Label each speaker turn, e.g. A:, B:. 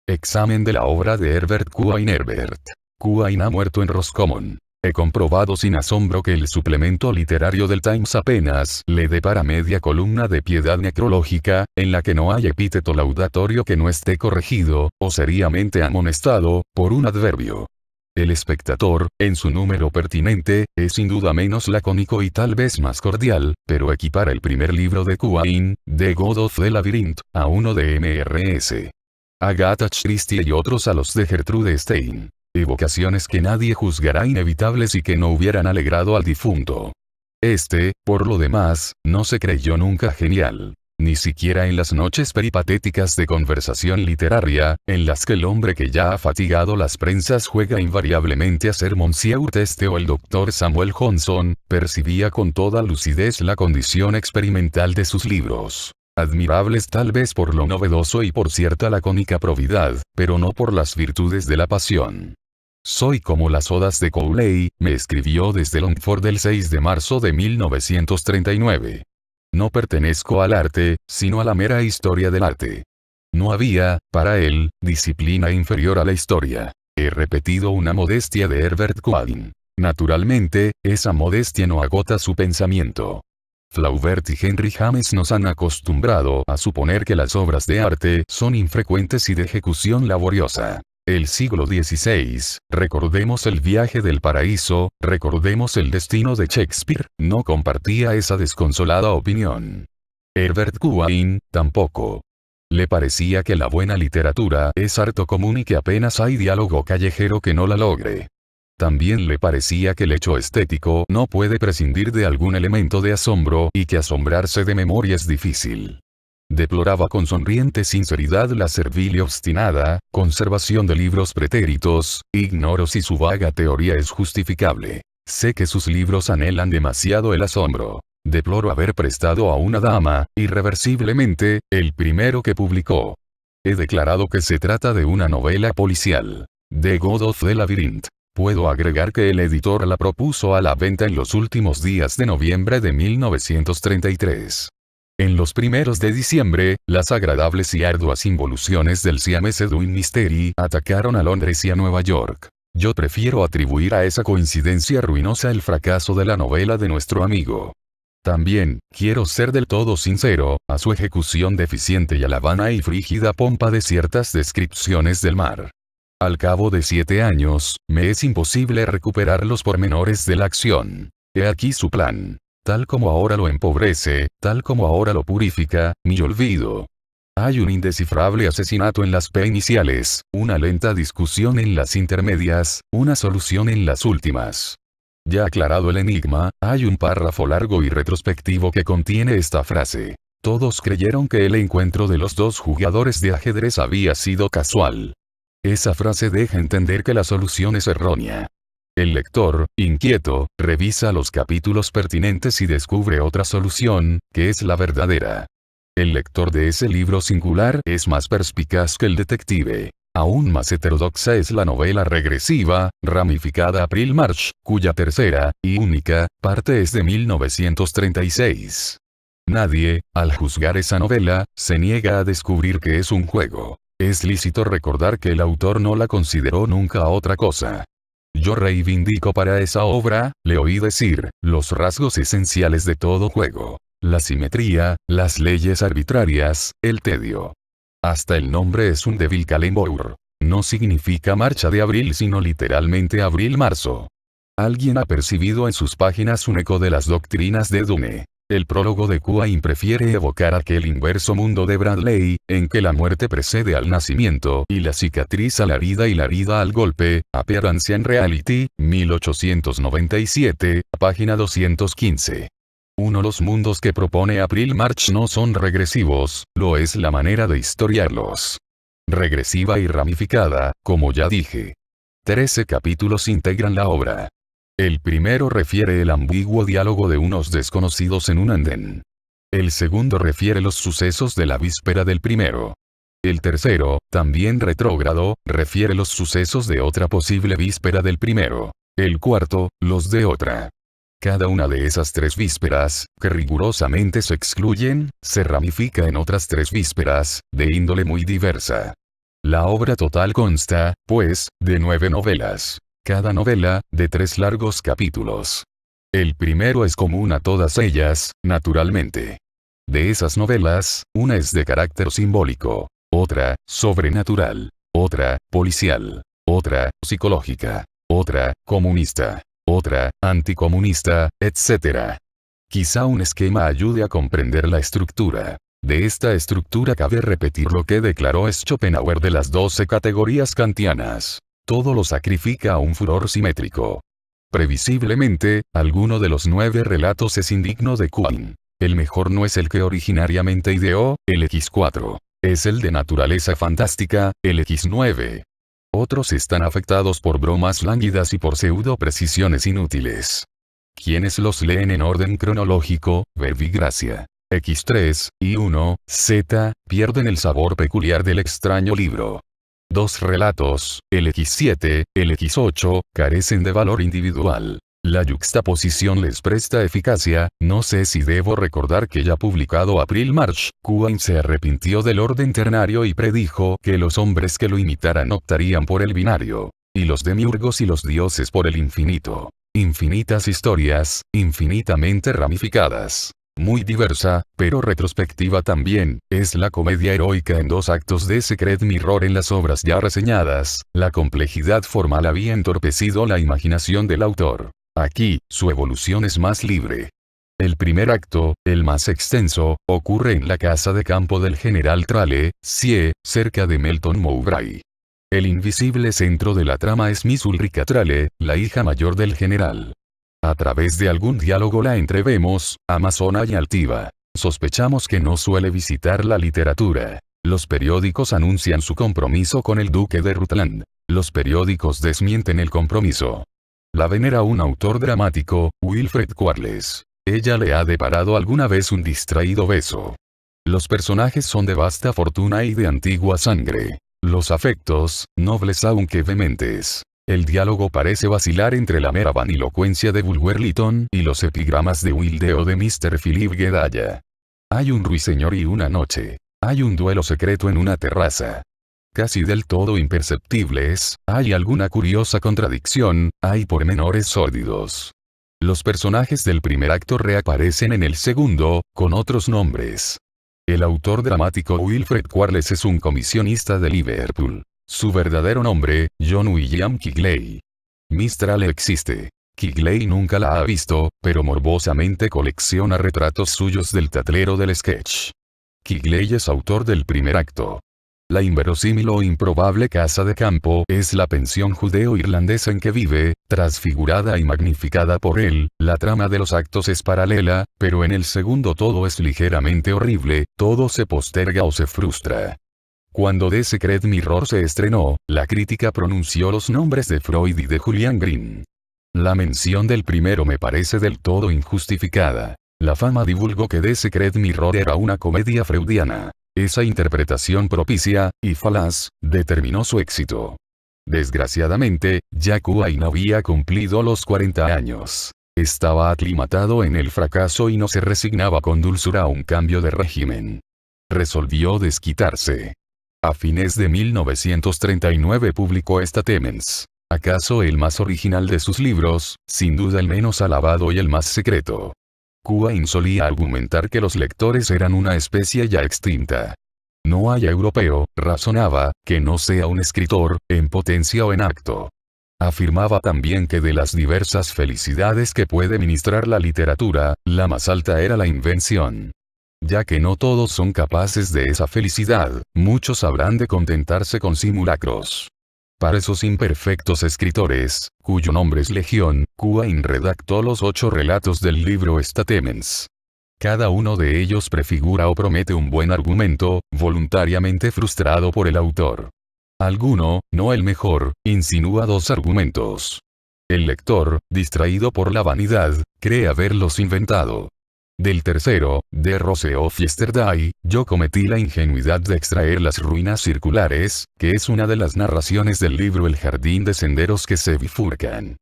A: Examen de la obra de Herbert Quine. Herbert Quine ha muerto en Roscommon. He comprobado sin asombro que el suplemento literario del Times apenas le depara media columna de piedad necrológica, en la que no hay epíteto laudatorio que no esté corregido, o seriamente amonestado, por un adverbio. El Espectador, en su número pertinente, es sin duda menos lacónico y tal vez más cordial, pero equipara el primer libro de Quine, The God of the Labyrinth, a uno de M.R.S. Agatha Christie y otros a los de Gertrude Stein. Evocaciones que nadie juzgará inevitables y que no hubieran alegrado al difunto. Por lo demás, no se creyó nunca genial. Ni siquiera en las noches peripatéticas de conversación literaria, en las que el hombre que ya ha fatigado las prensas juega invariablemente a ser Monsieur Teste o el Dr. Samuel Johnson, percibía con toda lucidez la condición experimental de sus libros. Admirables tal vez por lo novedoso y por cierta lacónica probidad, pero no por las virtudes de la pasión. Soy como las odas de Cowley, me escribió desde Longford el 6 de marzo de 1939. No pertenezco al arte, sino a la mera historia del arte. No había, para él, disciplina inferior a la historia. He repetido una modestia de Herbert Quine. Naturalmente, esa modestia no agota su pensamiento. Flaubert y Henry James nos han acostumbrado a suponer que las obras de arte son infrecuentes y de ejecución laboriosa. El siglo XVI, recordemos El viaje del paraíso, recordemos El destino de Shakespeare, no compartía esa desconsolada opinión. Herbert Quine, tampoco. Le parecía que la buena literatura es harto común y que apenas hay diálogo callejero que no la logre. También le parecía que el hecho estético no puede prescindir de algún elemento de asombro y que asombrarse de memoria es difícil. Deploraba con sonriente sinceridad la servil y obstinada conservación de libros pretéritos. Ignoro si su vaga teoría es justificable. Sé que sus libros anhelan demasiado el asombro. Deploro haber prestado a una dama, irreversiblemente, el primero que publicó. He declarado que se trata de una novela policial. The God of the Labyrinth. Puedo agregar que el editor la propuso a la venta en los últimos días de noviembre de 1933. En los primeros de diciembre, las agradables y arduas involuciones del Siamese Duin Mystery atacaron a Londres y a Nueva York. Yo prefiero atribuir a esa coincidencia ruinosa el fracaso de la novela de nuestro amigo. También, quiero ser del todo sincero, a su ejecución deficiente y a la vana y frígida pompa de ciertas descripciones del mar. Al cabo de 7 años, me es imposible recuperar los pormenores de la acción. He aquí su plan. Tal como ahora lo empobrece, tal como ahora lo purifica, mi olvido. Hay un indescifrable asesinato en las P iniciales, una lenta discusión en las intermedias, una solución en las últimas. Ya aclarado el enigma, hay un párrafo largo y retrospectivo que contiene esta frase. Todos creyeron que el encuentro de los dos jugadores de ajedrez había sido casual. Esa frase deja entender que la solución es errónea. El lector, inquieto, revisa los capítulos pertinentes y descubre otra solución, que es la verdadera. El lector de ese libro singular es más perspicaz que el detective. Aún más heterodoxa es la novela regresiva, ramificada April March, cuya tercera, y única, parte es de 1936. Nadie, al juzgar esa novela, se niega a descubrir que es un juego. Es lícito recordar que el autor no la consideró nunca otra cosa. Yo reivindico para esa obra, le oí decir, los rasgos esenciales de todo juego. La simetría, las leyes arbitrarias, el tedio. Hasta el nombre es un débil calembour. No significa marcha de abril sino literalmente abril-marzo. Alguien ha percibido en sus páginas un eco de las doctrinas de Dune. El prólogo de Quine prefiere evocar aquel inverso mundo de Bradley, en que la muerte precede al nacimiento y la cicatriz a la herida al golpe. Appearance and Reality, 1897, página 215. Los mundos que propone April March no son regresivos, lo es la manera de historiarlos. Regresiva y ramificada, como ya dije. 13 capítulos integran la obra. El primero refiere el ambiguo diálogo de unos desconocidos en un andén. El segundo refiere los sucesos de la víspera del primero. El tercero, también retrógrado, refiere los sucesos de otra posible víspera del primero. El cuarto, los de otra. Cada una de esas 3 vísperas, que rigurosamente se excluyen, se ramifica en otras 3 vísperas, de índole muy diversa. La obra total consta, pues, de 9 novelas. Cada novela, de 3 largos capítulos. El primero es común a todas ellas, naturalmente. De esas novelas, una es de carácter simbólico, otra, sobrenatural, otra, policial, otra, psicológica, otra, comunista, otra, anticomunista, etc. Quizá un esquema ayude a comprender la estructura. De esta estructura cabe repetir lo que declaró Schopenhauer de las 12 categorías kantianas. Todo lo sacrifica a un furor simétrico. Previsiblemente, alguno de los 9 relatos es indigno de Quine. El mejor no es el que originariamente ideó, el X4. Es el de naturaleza fantástica, el X9. Otros están afectados por bromas lánguidas y por pseudo-precisiones inútiles. Quienes los leen en orden cronológico, verbigracia, X3, y 1, Z, pierden el sabor peculiar del extraño libro. 2 relatos, el X7, el X8, carecen de valor individual. La yuxtaposición les presta eficacia. No sé si debo recordar que ya publicado April-March, Quine se arrepintió del orden ternario y predijo que los hombres que lo imitaran optarían por el binario, y los demiurgos y los dioses por el infinito. Infinitas historias, infinitamente ramificadas. Muy diversa, pero retrospectiva también, es la comedia heroica en 2 actos de Secret Mirror en las obras ya reseñadas. La complejidad formal había entorpecido la imaginación del autor. Aquí, su evolución es más libre. El primer acto, el más extenso, ocurre en la casa de campo del general Trale, Sie, cerca de Melton Mowbray. El invisible centro de la trama es Miss Ulrika Trale, la hija mayor del general. A través de algún diálogo la entrevemos, amazona y altiva. Sospechamos que no suele visitar la literatura. Los periódicos anuncian su compromiso con el duque de Rutland. Los periódicos desmienten el compromiso. La venera un autor dramático, Wilfred Quarles. Ella le ha deparado alguna vez un distraído beso. Los personajes son de vasta fortuna y de antigua sangre. Los afectos, nobles aunque vehementes. El diálogo parece vacilar entre la mera vanilocuencia de Bulwer Lytton y los epigramas de Wilde o de Mr. Philip Gedaya. Hay un ruiseñor y una noche. Hay un duelo secreto en una terraza. Casi del todo imperceptibles, hay alguna curiosa contradicción, hay pormenores sórdidos. Los personajes del primer acto reaparecen en el segundo, con otros nombres. El autor dramático Wilfred Quarles es un comisionista de Liverpool. Su verdadero nombre, John William Kigley. Miss Trale existe. Kigley nunca la ha visto, pero morbosamente colecciona retratos suyos del tablero del sketch. Kigley es autor del primer acto. La inverosímil o improbable casa de campo es la pensión judeo-irlandesa en que vive, transfigurada y magnificada por él. La trama de los actos es paralela, pero en el segundo todo es ligeramente horrible, todo se posterga o se frustra. Cuando The Secret Mirror se estrenó, la crítica pronunció los nombres de Freud y de Julian Green. La mención del primero me parece del todo injustificada. La fama divulgó que The Secret Mirror era una comedia freudiana. Esa interpretación propicia, y falaz, determinó su éxito. Desgraciadamente, ya Quine había cumplido los 40 años. Estaba aclimatado en el fracaso y no se resignaba con dulzura a un cambio de régimen. Resolvió desquitarse. A fines de 1939 publicó Statements. Acaso el más original de sus libros, sin duda el menos alabado y el más secreto. Quine solía argumentar que los lectores eran una especie ya extinta. No hay europeo, razonaba, que no sea un escritor, en potencia o en acto. Afirmaba también que de las diversas felicidades que puede ministrar la literatura, la más alta era la invención. Ya que no todos son capaces de esa felicidad, muchos habrán de contentarse con simulacros. Para esos imperfectos escritores, cuyo nombre es Legión, Quine redactó los 8 relatos del libro Statements. Cada uno de ellos prefigura o promete un buen argumento, voluntariamente frustrado por el autor. Alguno, no el mejor, insinúa 2 argumentos. El lector, distraído por la vanidad, cree haberlos inventado. Del tercero, The Rose of Yesterday, yo cometí la ingenuidad de extraer las ruinas circulares, que es una de las narraciones del libro El jardín de senderos que se bifurcan.